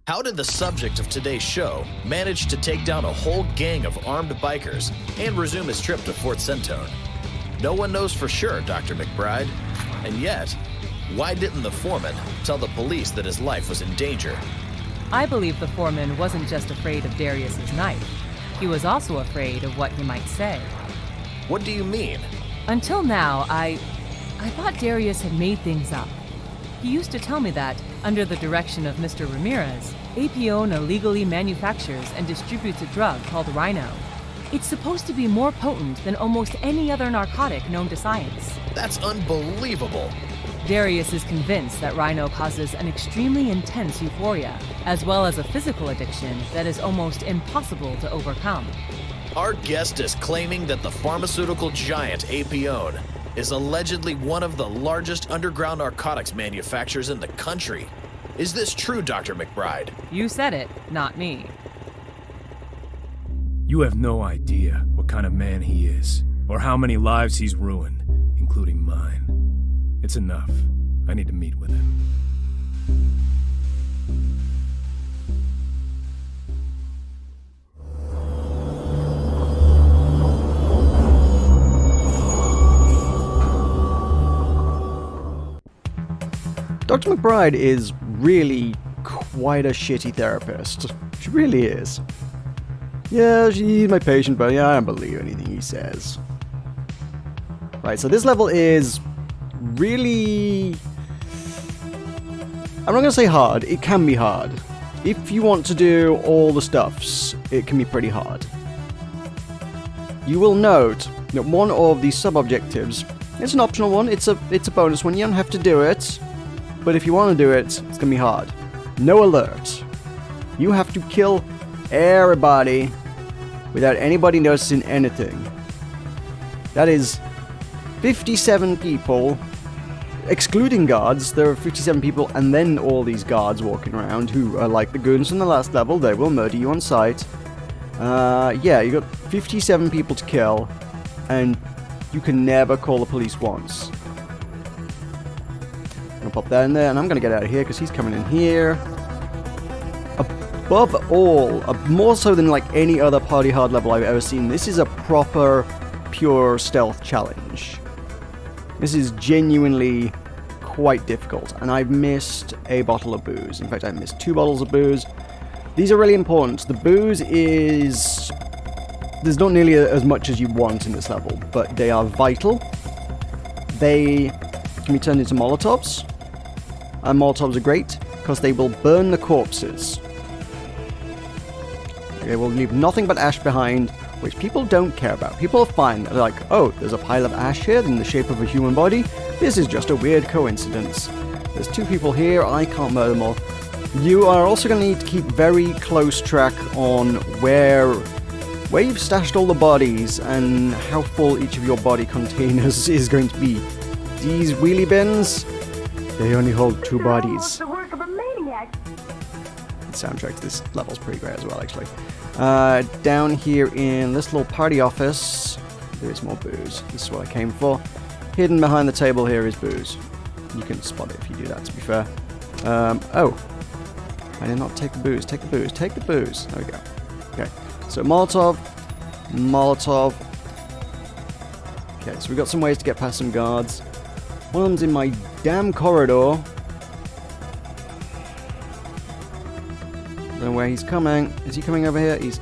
How did the subject of today's show manage to take down a whole gang of armed bikers and resume his trip to Fort Centone? No one knows for sure, Dr. McBride. And yet, why didn't the foreman tell the police that his life was in danger? I believe the foreman wasn't just afraid of Darius's knife. He was also afraid of what he might say. What do you mean? Until now, I thought Darius had made things up. He used to tell me that, under the direction of Mr. Ramirez, Apione illegally manufactures and distributes a drug called Rhino. It's supposed to be more potent than almost any other narcotic known to science. That's unbelievable. Darius is convinced that Rhino causes an extremely intense euphoria, as well as a physical addiction that is almost impossible to overcome. Our guest is claiming that the pharmaceutical giant Apione is allegedly one of the largest underground narcotics manufacturers in the country. Is this true, Dr. McBride? You said it, not me. You have no idea what kind of man he is, or how many lives he's ruined, including mine. It's enough. I need to meet with him. Dr. McBride is really quite a shitty therapist. She really is. Yeah, she's my patient, but yeah, I don't believe anything he says. Right, so this level is really... I'm not going to say hard, it can be hard. If you want to do all the stuffs, it can be pretty hard. You will note that one of the sub-objectives, it's an optional one, it's a bonus one, you don't have to do it. But if you want to do it, it's going to be hard. No alert. You have to kill everybody without anybody noticing anything. That is 57 people, excluding guards. There are 57 people, and then all these guards walking around who are like the goons from the last level. They will murder you on sight. Yeah, you got 57 people to kill, and you can never call the police once. I'm gonna pop that in there, and I'm gonna get out of here because he's coming in here. Above all, more so than like any other party hard level I've ever seen, this is a proper, pure stealth challenge. This is genuinely quite difficult, and I've missed a bottle of booze. In fact, I've missed 2 bottles of booze. These are really important. The booze is... There's not nearly as much as you want in this level, but they are vital. They can be turned into Molotovs. And Molotovs are great because they will burn the corpses. They will leave nothing but ash behind, which people don't care about. People are fine. They're like, oh, there's a pile of ash here in the shape of a human body. This is just a weird coincidence. There's 2 people here. I can't murder them all. You are also going to need to keep very close track on where you've stashed all the bodies and how full each of your body containers is going to be. These wheelie bins, they only hold 2 bodies. The soundtrack to this level's pretty great as well, actually. Down here in this little party office, there is more booze. This is what I came for. Hidden behind the table here is booze. You can spot it if you do that, to be fair. Oh. I did not take the booze. Take the booze. Take the booze. There we go. Okay. So Molotov. Molotov. Okay, so we've got some ways to get past some guards. One of them's in my damn corridor. I don't know where he's coming. Is he coming over here? He's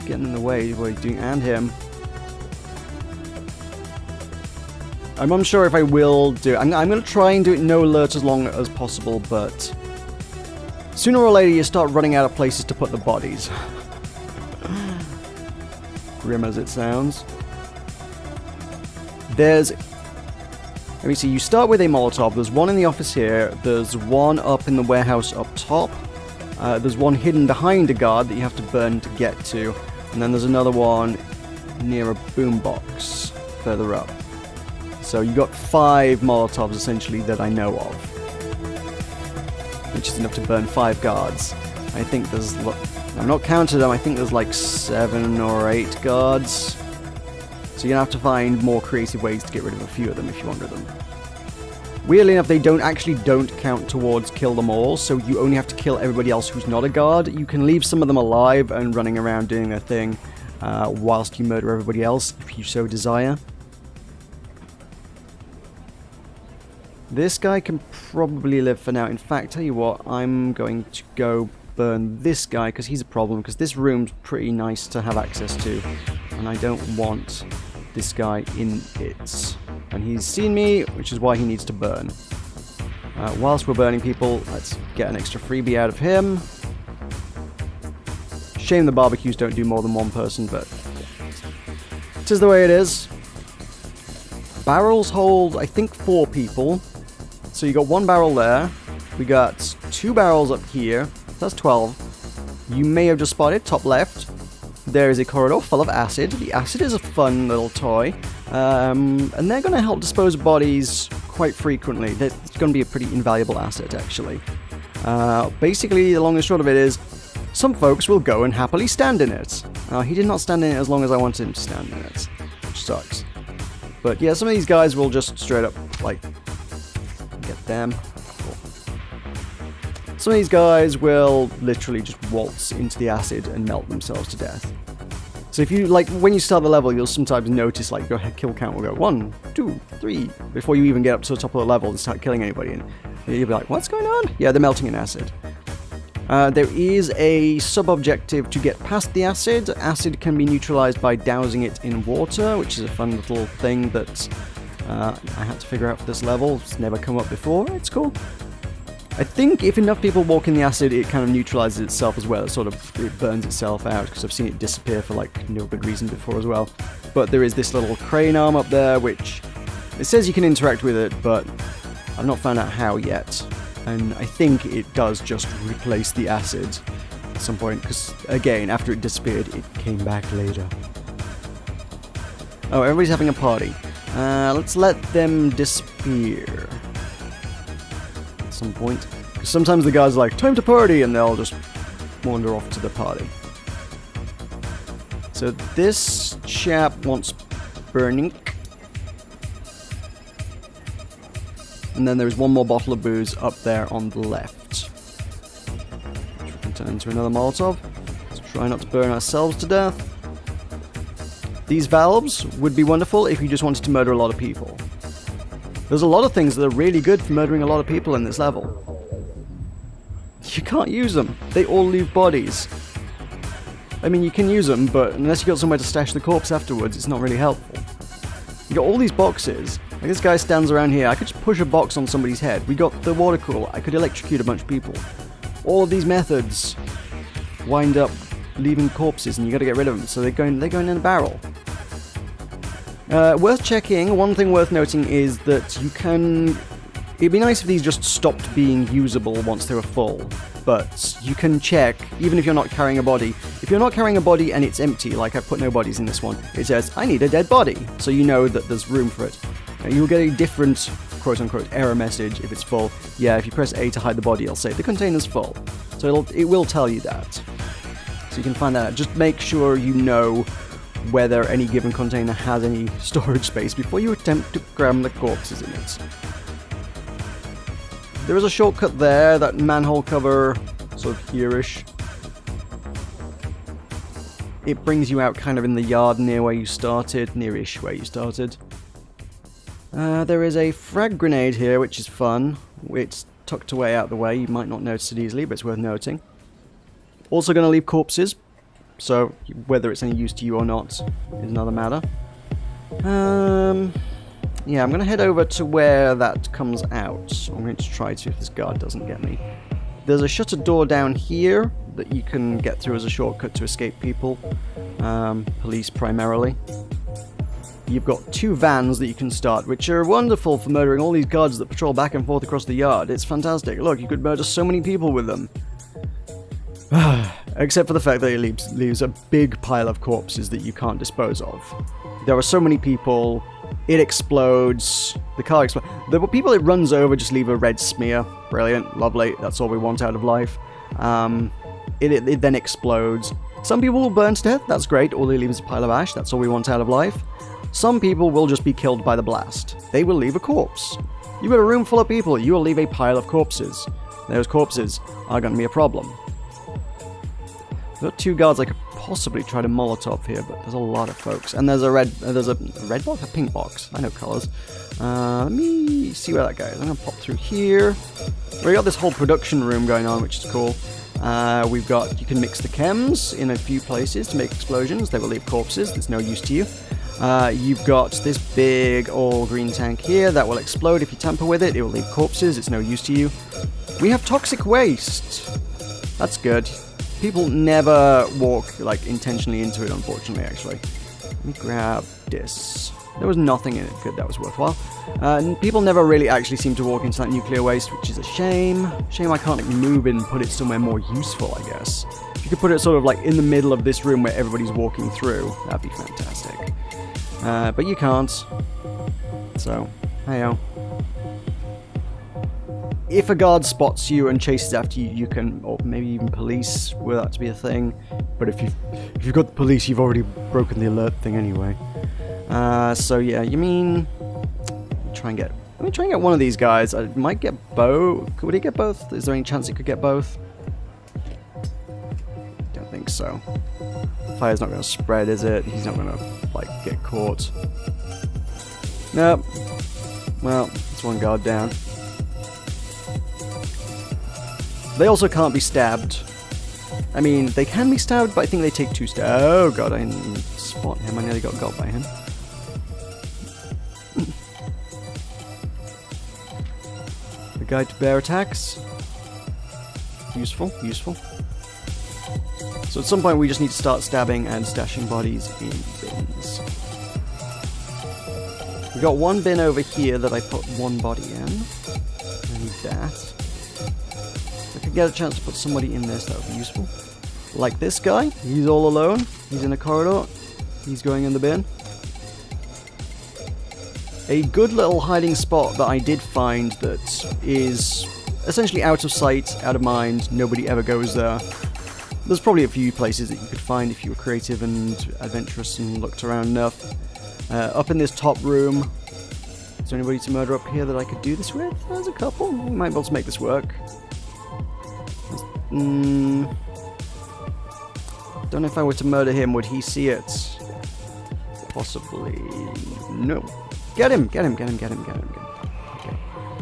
getting in the way of what he's doing, and him. I'm unsure if I will do it. I'm going to try and do it no alert as long as possible, but sooner or later you start running out of places to put the bodies. Grim as it sounds. Let me see, you start with a Molotov. There's one in the office here. There's one up in the warehouse up top. There's one hidden behind a guard that you have to burn to get to. And then there's another one near a boombox further up. So you got 5 Molotovs essentially that I know of. Which is enough to burn 5 guards. I think there's... I've not counted them, I think there's like 7 or 8 guards. So you're going to have to find more creative ways to get rid of a few of them if you wanted them. Weirdly enough, they don't count towards kill them all, so you only have to kill everybody else who's not a guard. You can leave some of them alive and running around doing their thing whilst you murder everybody else, if you so desire. This guy can probably live for now. In fact, tell you what, I'm going to go burn this guy because he's a problem, because this room's pretty nice to have access to, and I don't want this guy in it. And he's seen me, which is why he needs to burn. Whilst we're burning people, let's get an extra freebie out of him. Shame the barbecues don't do more than one person, but it is the way it is. Barrels hold, I think, 4 people. So you got 1 barrel there. We got 2 barrels up here. That's 12. You may have just spotted, top left, there is a corridor full of acid. The acid is a fun little toy. And they're going to help dispose of bodies quite frequently. It's going to be a pretty invaluable asset, actually. Basically, the long and short of it is, some folks will go and happily stand in it. He did not stand in it as long as I wanted him to stand in it, which sucks. But yeah, some of these guys will just straight up, like, get them. Cool. Some of these guys will literally just waltz into the acid and melt themselves to death. So if you, like, when you start the level, you'll sometimes notice, like, your kill count will go 1, 2, 3, before you even get up to the top of the level and start killing anybody. And you'll be like, what's going on? Yeah, they're melting in acid. There is a sub-objective to get past the acid. Acid can be neutralized by dousing it in water, which is a fun little thing that I had to figure out for this level. It's never come up before. It's cool. I think if enough people walk in the acid, it kind of neutralizes itself as well. It burns itself out, because I've seen it disappear for like no good reason before as well. But there is this little crane arm up there, which it says you can interact with it, but I've not found out how yet. And I think it does just replace the acid at some point, because again, after it disappeared, it came back later. Oh, everybody's having a party. Let's let them disappear at some point. Because sometimes the guys are like, time to party, and they'll just wander off to the party. So this chap wants burning. And then there's one more bottle of booze up there on the left, which we can turn into another Molotov. Let's try not to burn ourselves to death. These valves would be wonderful if you just wanted to murder a lot of people. There's a lot of things that are really good for murdering a lot of people in this level. You can't use them. They all leave bodies. I mean, you can use them, but unless you got somewhere to stash the corpse afterwards, it's not really helpful. You got all these boxes. Like, this guy stands around here. I could just push a box on somebody's head. We got the water cooler. I could electrocute a bunch of people. All of these methods wind up leaving corpses, and you got to get rid of them. So they're going in a barrel. Worth checking. One thing worth noting is that you can. It'd be nice if these just stopped being usable once they were full. But you can check, even if you're not carrying a body. If you're not carrying a body and it's empty, like I've put no bodies in this one, it says, I need a dead body. So you know that there's room for it. You'll get a different, quote-unquote, error message if it's full. Yeah, if you press A to hide the body, it'll say, the container's full. So it will tell you that. So you can find that out. Just make sure you know whether any given container has any storage space before you attempt to cram the corpses in it. There is a shortcut there, that manhole cover, sort of here-ish. It brings you out kind of in the yard near where you started, near-ish where you started. There is a frag grenade here, which is fun. It's tucked away out the way, you might not notice it easily, but it's worth noting. Also going to leave corpses, so whether it's any use to you or not is another matter. Yeah, I'm going to head over to where that comes out. I'm going to try to if this guard doesn't get me. There's a shuttered door down here that you can get through as a shortcut to escape people. Police primarily. You've got 2 vans that you can start, which are wonderful for murdering all these guards that patrol back and forth across the yard. It's fantastic. Look, you could murder so many people with them. Except for the fact that it leaves a big pile of corpses that you can't dispose of. There are so many people. It explodes. The car explodes. The people it runs over just leave a red smear. Brilliant. Lovely. That's all we want out of life. It then explodes. Some people will burn to death. That's great. All they leave is a pile of ash. That's all we want out of life. Some people will just be killed by the blast. They will leave a corpse. You've got a room full of people. You will leave a pile of corpses. Those corpses are going to be a problem. I've got 2 guards I could possibly try to Molotov here, but there's a lot of folks. And there's a red box? A pink box. I know colours. Let me see where that goes. I'm going to pop through here. We got this whole production room going on, which is cool. We've got, you can mix the chems in a few places to make explosions. They will leave corpses. There's no use to you. You've got this big all-green tank here that will explode if you tamper with it. It will leave corpses. It's no use to you. We have toxic waste. That's good. People never walk, like, intentionally into it, unfortunately, actually. Let me grab this. There was nothing in it good that was worthwhile. People never really actually seem to walk into that nuclear waste, which is a shame. Shame I can't, like, move it and put it somewhere more useful, I guess. If you could put it sort of, like, in the middle of this room where everybody's walking through, that'd be fantastic. But you can't. So, hey-oh. If a guard spots you and chases after you, you can, or maybe even police, were that to be a thing. But if you've got the police, you've already broken the alert thing anyway. So yeah, you mean... Let me try and get one of these guys. I might get both. Would he get both? Is there any chance he could get both? Don't think so. Fire's not going to spread, is it? He's not going to, like, get caught. Nope. Well, it's one guard down. They also can't be stabbed. I mean, they can be stabbed, but I think they take 2 stabs. Oh god, I didn't spot him. I nearly got by him. The guide to bear attacks. Useful, useful. So at some point we just need to start stabbing and stashing bodies in bins. We got 1 bin over here that I put 1 body in. I need that. If I could get a chance to put somebody in this, that would be useful. Like this guy. He's all alone. He's in a corridor. He's going in the bin. A good little hiding spot that I did find that is essentially out of sight, out of mind. Nobody ever goes there. There's probably a few places that you could find if you were creative and adventurous and looked around enough. Up in this top room. Is there anybody to murder up here that I could do this with? There's a couple. We might be able to make this work. Don't know if I were to murder him, would he see it? Possibly. No. Get him! Get him! Get him! Get him! Get him! Get him. Okay.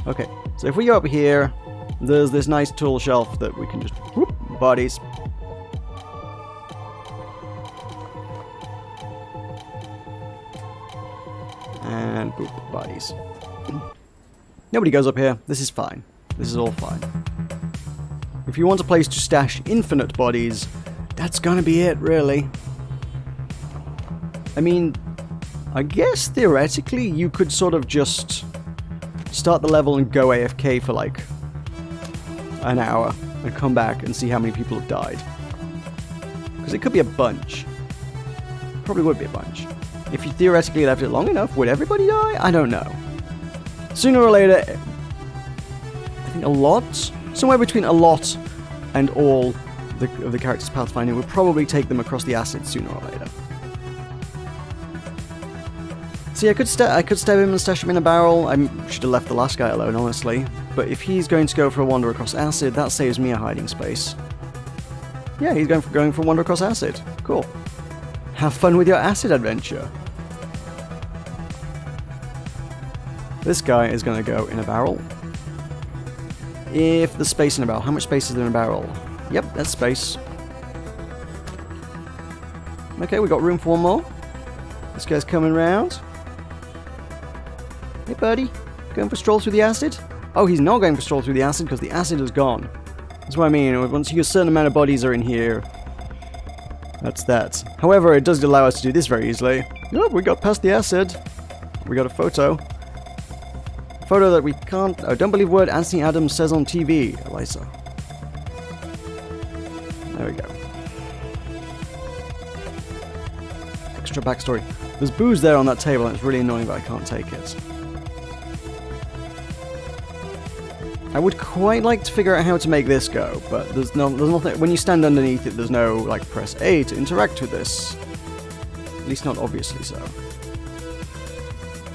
Okay. So if we go up here, there's this nice tool shelf that we can just whoop, bodies. And boop, bodies. Nobody goes up here. This is fine. This is all fine. If you want a place to stash infinite bodies, that's gonna be it, really. I mean, I guess theoretically you could sort of just start the level and go AFK for like an hour and come back and see how many people have died. Because it could be a bunch. Probably would be a bunch. If you theoretically left it long enough, would everybody die? I don't know. Sooner or later, I think a lot, somewhere between a lot and all of the characters pathfinding would probably take them across the acid sooner or later. See, I could stab him and stash him in a barrel. I should have left the last guy alone, honestly. But if he's going to go for a wander across acid, that saves me a hiding space. Yeah, he's going for a wander across acid. Cool. Have fun with your acid adventure. This guy is going to go in a barrel. If there's space in a barrel. How much space is there in a barrel? Yep, that's space. Okay, we got room for 1 more. This guy's coming round. Hey, buddy. Going for a stroll through the acid? Oh, he's not going for a stroll through the acid because the acid is gone. That's what I mean. Once a certain amount of bodies are in here, that's that. However, it does allow us to do this very easily. Oh, we got past the acid. We got a photo. Photo that we can't... Oh, don't believe word Anthony Adams says on TV, Eliza. There we go. Extra backstory. There's booze there on that table and it's really annoying but I can't take it. I would quite like to figure out how to make this go, but there's nothing... When you stand underneath it, there's no, like, press A to interact with this. At least not obviously so.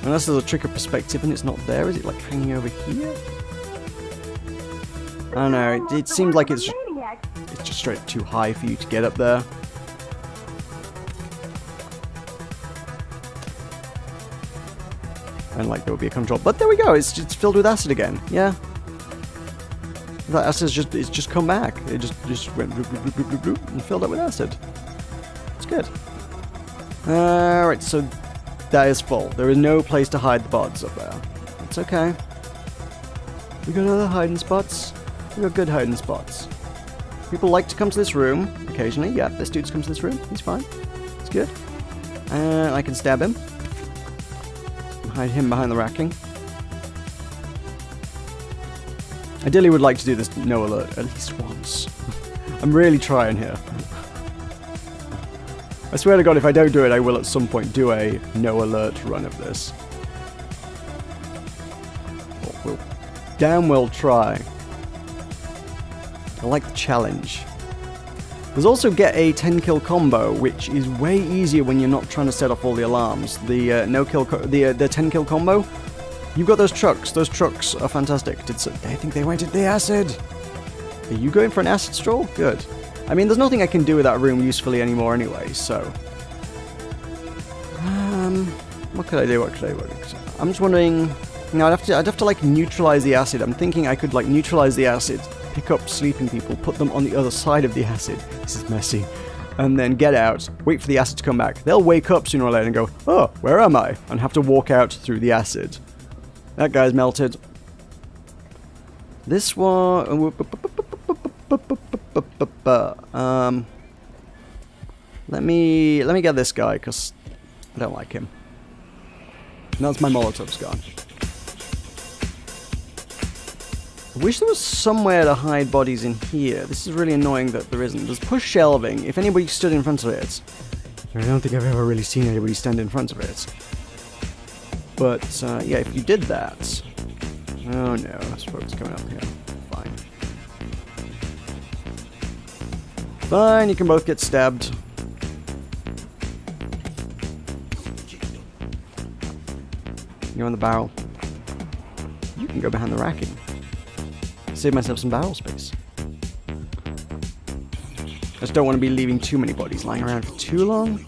Unless there's a trick of perspective and it's not there. Is it like hanging over here? I don't know. It seems like it's just straight too high for you to get up there. And like there would be a control. But there we go. It's filled with acid again. Yeah. That acid's just come back. It just went bloop, bloop, bloop, bloop, bloop, and filled up with acid. It's good. Alright, so that is full. There is no place to hide the bots up there. It's okay. We got other hiding spots. We got good hiding spots. People like to come to this room occasionally. Yeah, this dude's come to this room. He's fine. It's good. And I can stab him. Hide him behind the racking. Ideally would like to do this no alert at least once. I'm really trying here. I swear to God, if I don't do it, I will at some point do a no alert run of this. We'll damn well try. I like the challenge. There's also get a 10 kill combo, which is way easier when you're not trying to set off all the alarms. The the 10 kill combo. You've got those trucks. Those trucks are fantastic. I think they went into the acid. Are you going for an acid stroll? Good. I mean, there's nothing I can do with that room usefully anymore anyway, so... what could I do? I'm just wondering... No, I'd have to like neutralize the acid. I'm thinking I could like neutralize the acid, pick up sleeping people, put them on the other side of the acid. This is messy. And then get out, wait for the acid to come back. They'll wake up sooner or later and go, oh, where am I? And have to walk out through the acid. That guy's melted. This one... Let me get this guy, because I don't like him. That's my Molotov's gone. I wish there was somewhere to hide bodies in here. This is really annoying that there isn't. There's push shelving. If anybody stood in front of it... I don't think I've ever really seen anybody stand in front of it. But, yeah, if you did that... Oh no, there's folks coming up here. Fine. Fine, you can both get stabbed. You're on the barrel. You can go behind the racking. Save myself some barrel space. I just don't want to be leaving too many bodies lying around for too long.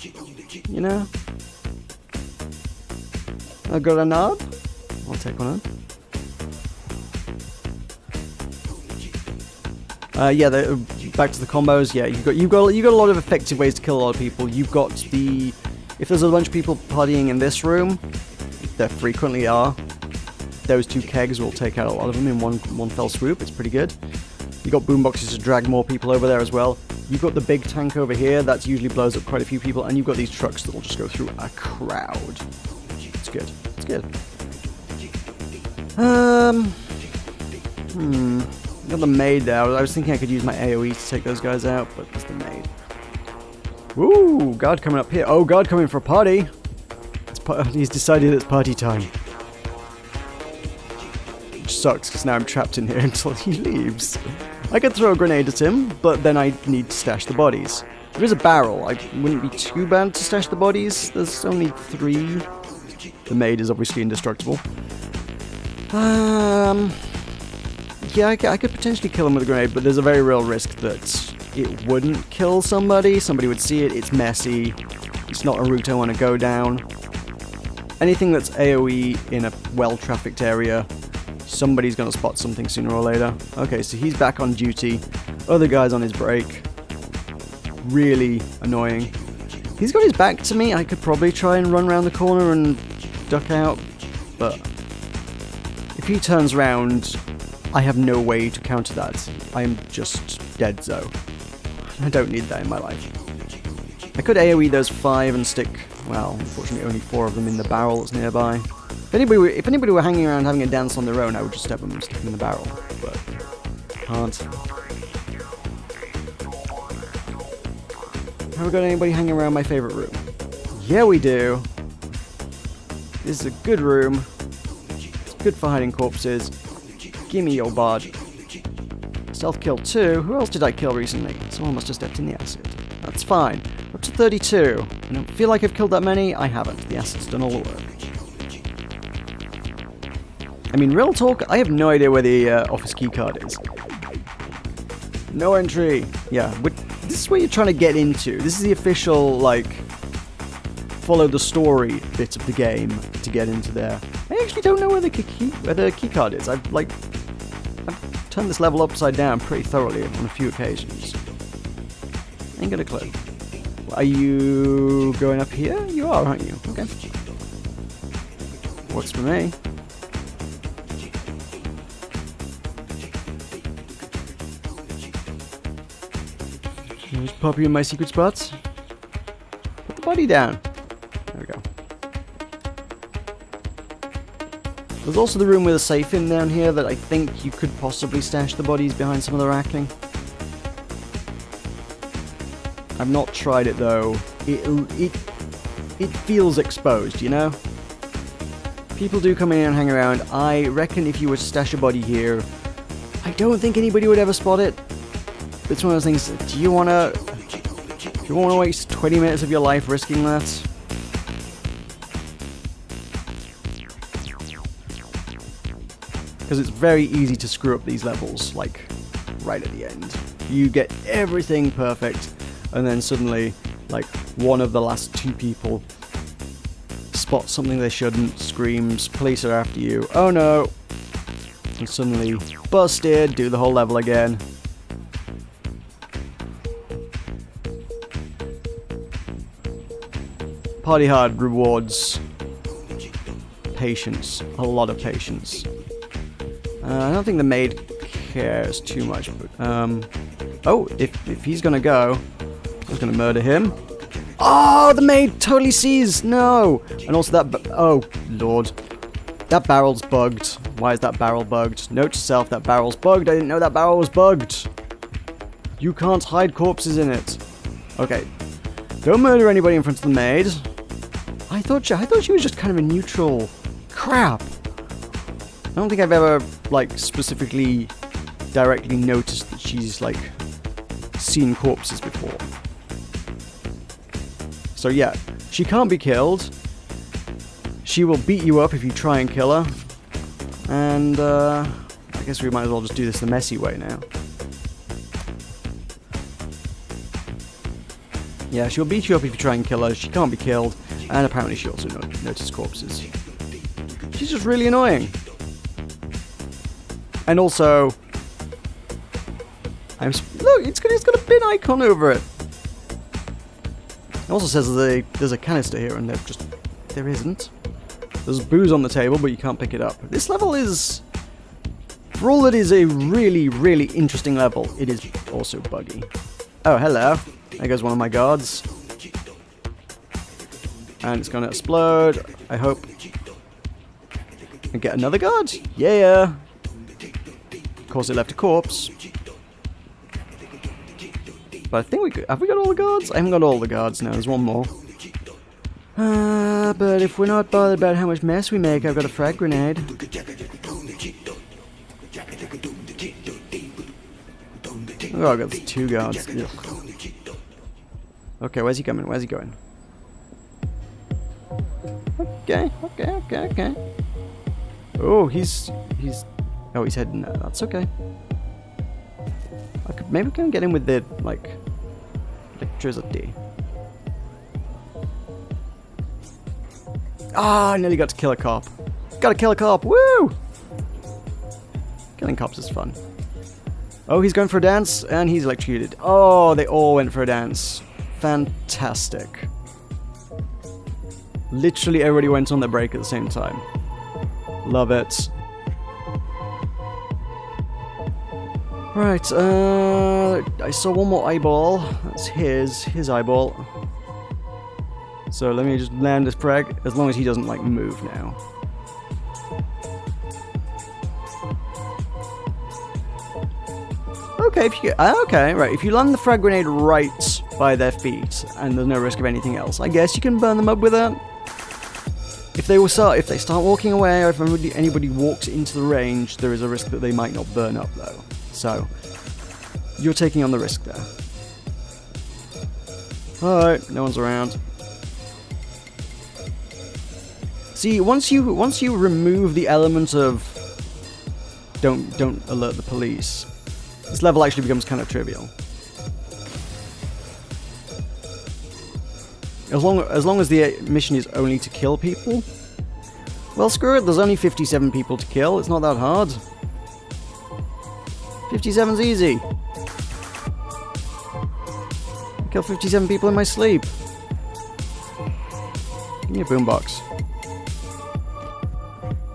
You know? A grenade? I'll take one on. Yeah, back to the combos. Yeah, you've got a lot of effective ways to kill a lot of people. You've got the... If there's a bunch of people partying in this room, there frequently are, those two kegs will take out a lot of them in one fell swoop. It's pretty good. You've got boomboxes to drag more people over there as well. You've got the big tank over here that usually blows up quite a few people, and you've got these trucks that will just go through a crowd. It's good. It's good. Got the maid there. I was thinking I could use my AoE to take those guys out, but there's the maid. Woo! Guard coming up here. Oh, guard coming for a party. He's decided it's party time. Which sucks, because now I'm trapped in here until he leaves. I could throw a grenade at him, but then I need to stash the bodies. There is a barrel. I wouldn't be too bad to stash the bodies. There's only 3. The maid is obviously indestructible. Yeah, I could potentially kill him with a grenade, but there's a very real risk that it wouldn't kill somebody. Somebody would see it. It's messy. It's not a route I want to go down. Anything that's AoE in a well-trafficked area, somebody's going to spot something sooner or later. Okay, so he's back on duty. Other guy's on his break. Really annoying. He's got his back to me. I could probably try and run around the corner and duck out, but if he turns around, I have no way to counter that. I am just dead so. I don't need that in my life. I could AoE those 5 and stick, well, unfortunately only 4 of them in the barrel that's nearby. If anybody were hanging around having a dance on their own, I would just stab them and stick them in the barrel, but can't. Have we got anybody hanging around my favourite room? Yeah, we do. This is a good room. It's good for hiding corpses. Gimme your bod. Stealth kill 2. Who else did I kill recently? Someone must have stepped in the acid. That's fine. Up to 32. I don't feel like I've killed that many. I haven't. The acid's done all the work. I mean, real talk, I have no idea where the office keycard is. No entry. Yeah, but this is where you're trying to get into. This is the official, like, follow the story bit of the game to get into there. I actually don't know where the keycard is. I've turned this level upside down pretty thoroughly on a few occasions. Ain't got a clue. Are you going up here? You are, aren't you? Okay. Works for me. Just pop you in my secret spots. Put the body down. There we go. There's also the room with a safe in down here that I think you could possibly stash the bodies behind some of the racking. I've not tried it though. It feels exposed, you know? People do come in and hang around. I reckon if you were to stash a body here, I don't think anybody would ever spot it. It's one of those things, do you want to waste 20 minutes of your life risking that? Because it's very easy to screw up these levels, like, right at the end. You get everything perfect, and then suddenly, like, one of the last two people spots something they shouldn't, screams, police are after you, oh no! And suddenly, busted, do the whole level again. Party hard rewards patience, a lot of patience. I don't think the maid cares too much, but, oh, if he's gonna go, I'm just gonna murder him. Oh, the maid totally sees! No! And also that, oh, lord. That barrel's bugged. Why is that barrel bugged? Note to self, that barrel's bugged. I didn't know that barrel was bugged. You can't hide corpses in it. Okay. Don't murder anybody in front of the maid. I thought she was just kind of a neutral. Crap! I don't think I've ever, like, specifically directly noticed that she's, like, seen corpses before. So yeah, she can't be killed. She will beat you up if you try and kill her. And, I guess we might as well just do this the messy way now. Yeah, she'll beat you up if you try and kill her. She can't be killed. And apparently she also noticed corpses. She's just really annoying. And also, look, it's got a bin icon over it. It also says there's a canister here, and there isn't. There's booze on the table, but you can't pick it up. This level is, for all it is a really, really interesting level, it is also buggy. Oh, hello. There goes one of my guards. And it's gonna explode, I hope. And get another guard? Yeah! Of course it left a corpse. But I think have we got all the guards? I haven't got all the guards now, there's one more. But if we're not bothered about how much mess we make, I've got a frag grenade. Oh, I've got two guards. Ugh. Okay, where's he coming? Where's he going? Okay. Oh, he's heading there. That's okay. Maybe we can get him with the, like, electricity. Ah, I nearly got to kill a cop. Gotta kill a cop, woo! Killing cops is fun. Oh, he's going for a dance, and he's electrocuted. Oh, they all went for a dance. Fantastic. Literally everybody went on their break at the same time. Love it. Right, I saw one more eyeball. That's his eyeball. So let me just land this frag, as long as he doesn't, like, move now. Okay, okay, right. If you land the frag grenade right by their feet, and there's no risk of anything else, I guess you can burn them up with it. If they start walking away, or if anybody walks into the range, there is a risk that they might not burn up, though. So, you're taking on the risk there. Alright, no one's around. See, once you remove the element of don't alert the police. This level actually becomes kind of trivial. As long as the mission is only to kill people, well, screw it, there's only 57 people to kill, it's not that hard. 57's easy. I killed 57 people in my sleep. Give me a boombox.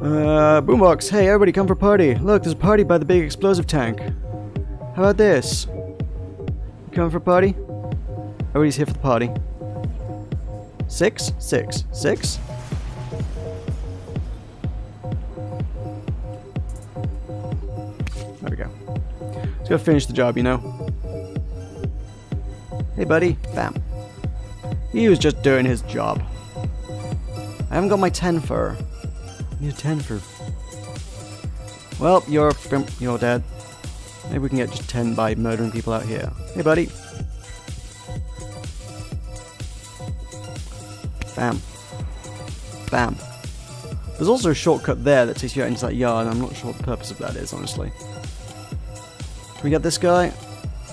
Boombox, hey everybody come for a party. Look, there's a party by the big explosive tank. How about this? You coming for a party? Everybody's here for the party. 6, 6, 6. There we go. Let's go finish the job, you know. Hey buddy, bam. He was just doing his job. I haven't got my 10 fur. I need a 10 fur. Well, you're dead. Maybe we can get just 10 by murdering people out here. Hey buddy. Bam. Bam. There's also a shortcut there that takes you out into that yard. I'm not sure what the purpose of that is, honestly. Can we get this guy?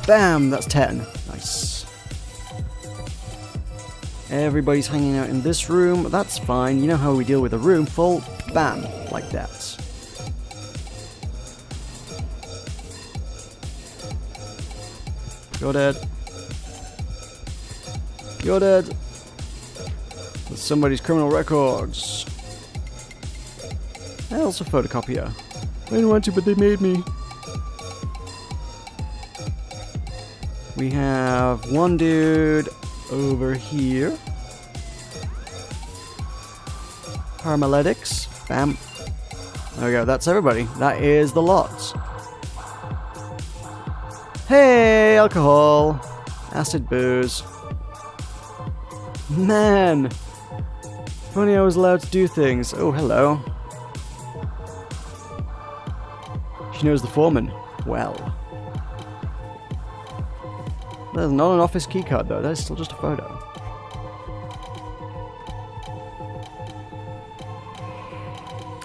Bam! That's 10. Nice. Everybody's hanging out in this room. That's fine. You know how we deal with a room full. Bam! Like that. You're dead. You're dead. With somebody's criminal records. I also photocopier. I didn't want to, but they made me. We have one dude over here. Paramedics. Bam. There we go. That's everybody. That is the lot. Hey, alcohol. Acid booze. Man. If only I was allowed to do things. Oh, hello. She knows the foreman. Well. There's not an office keycard though, that's still just a photo.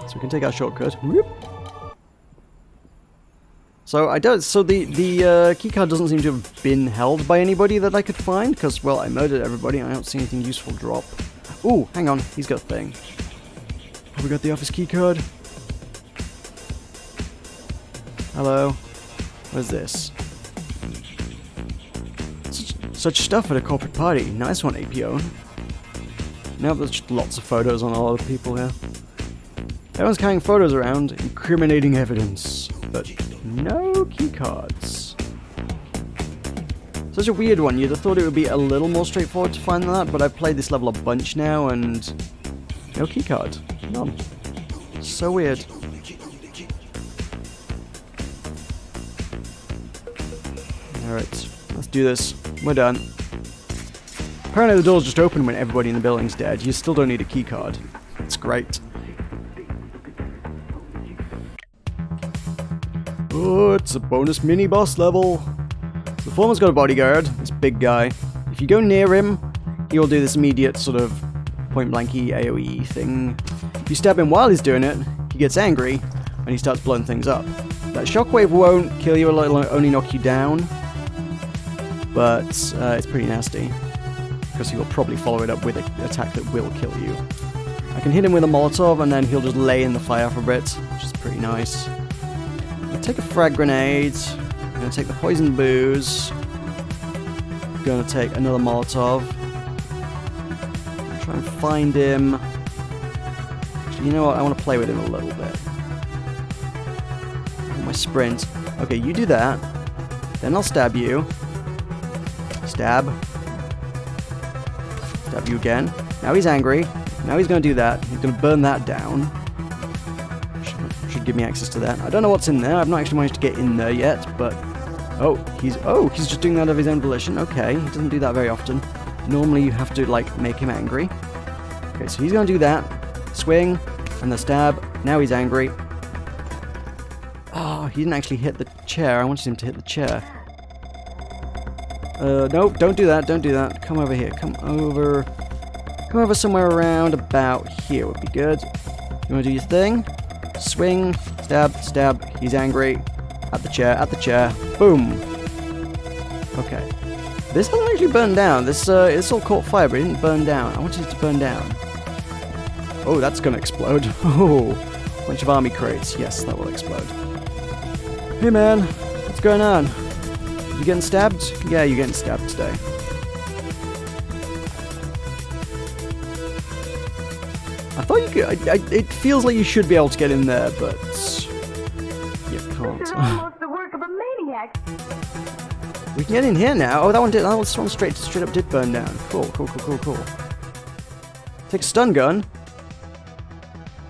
So we can take our shortcut. Whoop. So the keycard doesn't seem to have been held by anybody that I could find, because, well, I murdered everybody and I don't see anything useful drop. Ooh, hang on, he's got a thing. Have we got the office keycard? Hello? What is this? Such stuff at a corporate party. Nice one, Apione. Now there's just lots of photos on a lot of people here. Everyone's carrying photos around, incriminating evidence. But no keycards. Such a weird one. You'd have thought it would be a little more straightforward to find that, but I've played this level a bunch now and no keycard. None. So weird. Alright, let's do this. We're done. Apparently the door's just open when everybody in the building's dead. You still don't need a keycard. It's great. Oh, it's a bonus mini-boss level. The foreman's got a bodyguard, this big guy. If you go near him, he will do this immediate sort of point-blanky AoE thing. If you stab him while he's doing it, he gets angry, and he starts blowing things up. That shockwave won't kill you, it'll only knock you down. But it's pretty nasty, because he will probably follow it up with an attack that will kill you. I can hit him with a Molotov, and then he'll just lay in the fire for a bit, which is pretty nice. I'll take a frag grenade. I'm going to take the poison booze. I'm going to take another Molotov. Try and find him. Actually, you know what? I want to play with him a little bit. My sprint. Okay, you do that. Then I'll stab you. Stab. Stab you again. Now he's angry. Now he's going to do that. He's going to burn that down. Should give me access to that. I don't know what's in there. I've not actually managed to get in there yet, but... Oh, he's just doing that of his own volition. Okay, he doesn't do that very often. Normally you have to, like, make him angry. Okay, so he's going to do that. Swing, and the stab. Now he's angry. Oh, he didn't actually hit the chair. I wanted him to hit the chair. No, don't do that, don't do that. Come over here, come over somewhere around about here would be good. You wanna do your thing? Swing, Stab, stab. He's angry. At the chair. Boom. Okay. This hasn't actually burned down. This all caught fire, but it didn't burn down. I wanted it to burn down. Oh, that's gonna explode. Oh, bunch of army crates. Yes, that will explode. Hey man, what's going on? You getting stabbed? Yeah, you're getting stabbed today. I thought you could. It feels like you should be able to get in there, but you can't. Almost the work of a maniac. We can get in here now. Oh, that one did. That one straight up did burn down. Cool. Take a stun gun.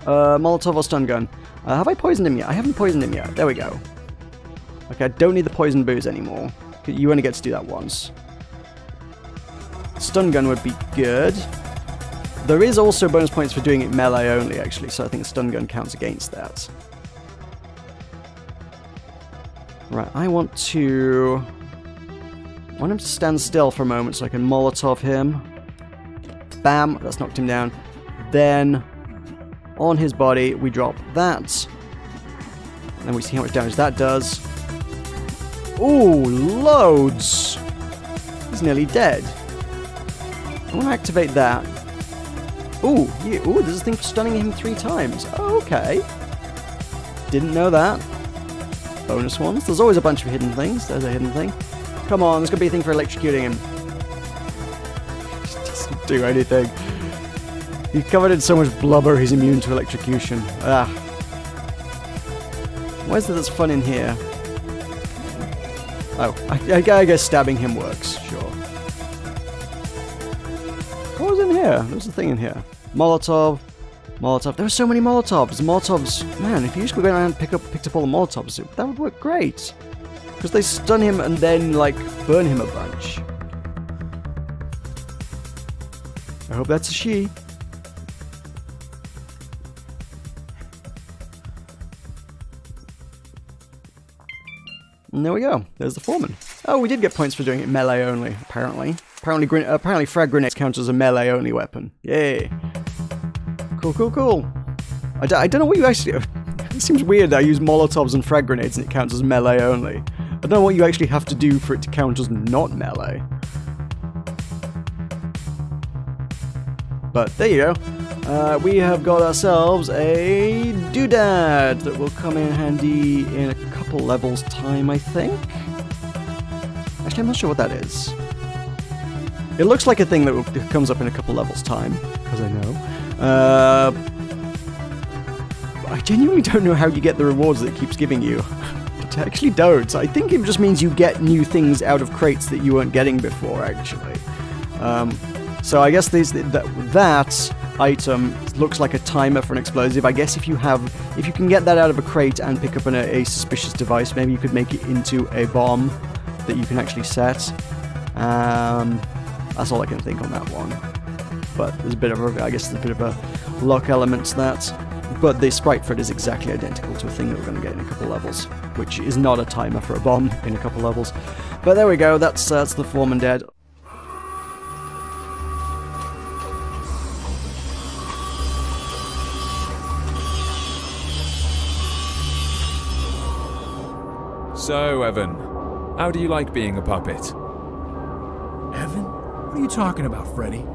Molotov or stun gun. Have I poisoned him yet? I haven't poisoned him yet. There we go. Okay, I don't need the poison booze anymore. You only get to do that once. Stun gun would be good. There is also bonus points for doing it melee only, actually, so I think a stun gun counts against that. Right, I want him to stand still for a moment so I can Molotov him. Bam, that's knocked him down. Then, on his body, we drop that. And then we see how much damage that does. Ooh, loads! He's nearly dead. I want to activate that. Ooh, there's a thing for stunning him 3 times. Oh, okay. Didn't know that. Bonus ones. There's always a bunch of hidden things. There's a hidden thing. Come on, there's going to be a thing for electrocuting him. Just doesn't do anything. He's covered in so much blubber, he's immune to electrocution. Ah. Why is there this fun in here? Oh, I guess stabbing him works, sure. What was in here? There was a thing in here. Molotov. There were so many Molotovs. Molotovs, man, if you just go around and picked up all the Molotovs, that would work great. Because they stun him and then, like, burn him a bunch. I hope that's a she. And there we go. There's the foreman. Oh, we did get points for doing it melee only, apparently. Apparently frag grenades count as a melee only weapon. Yay. Cool. I don't know what you actually... It seems weird that I use Molotovs and frag grenades and it counts as melee only. I don't know what you actually have to do for it to count as not melee. But there you go. We have got ourselves a doodad that will come in handy in a couple levels time, I think. Actually, I'm not sure what that is. It looks like a thing that comes up in a couple levels time, because I know. I genuinely don't know how you get the rewards that it keeps giving you. I actually don't. I think it just means you get new things out of crates that you weren't getting before, actually. So I guess that item looks like a timer for an explosive. I guess if you can get that out of a crate and pick up a suspicious device, maybe you could make it into a bomb that you can actually set. That's all I can think on that one. But there's a bit of a luck element to that. But the sprite for it is exactly identical to a thing that we're going to get in a couple levels, which is not a timer for a bomb in a couple levels. But there we go. That's the foreman dead. So, Evan, how do you like being a puppet? Evan? What are you talking about, Freddy?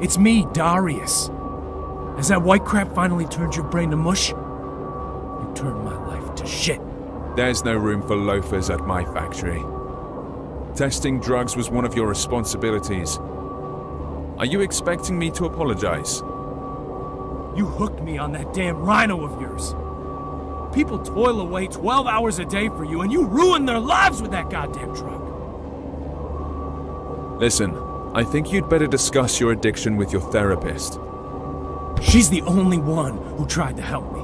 It's me, Darius. Has that white crap finally turned your brain to mush? You turned my life to shit. There's no room for loafers at my factory. Testing drugs was one of your responsibilities. Are you expecting me to apologize? You hooked me on that damn rhino of yours. People toil away 12 hours a day for you, and you ruin their lives with that goddamn drug. Listen, I think you'd better discuss your addiction with your therapist. She's the only one who tried to help me.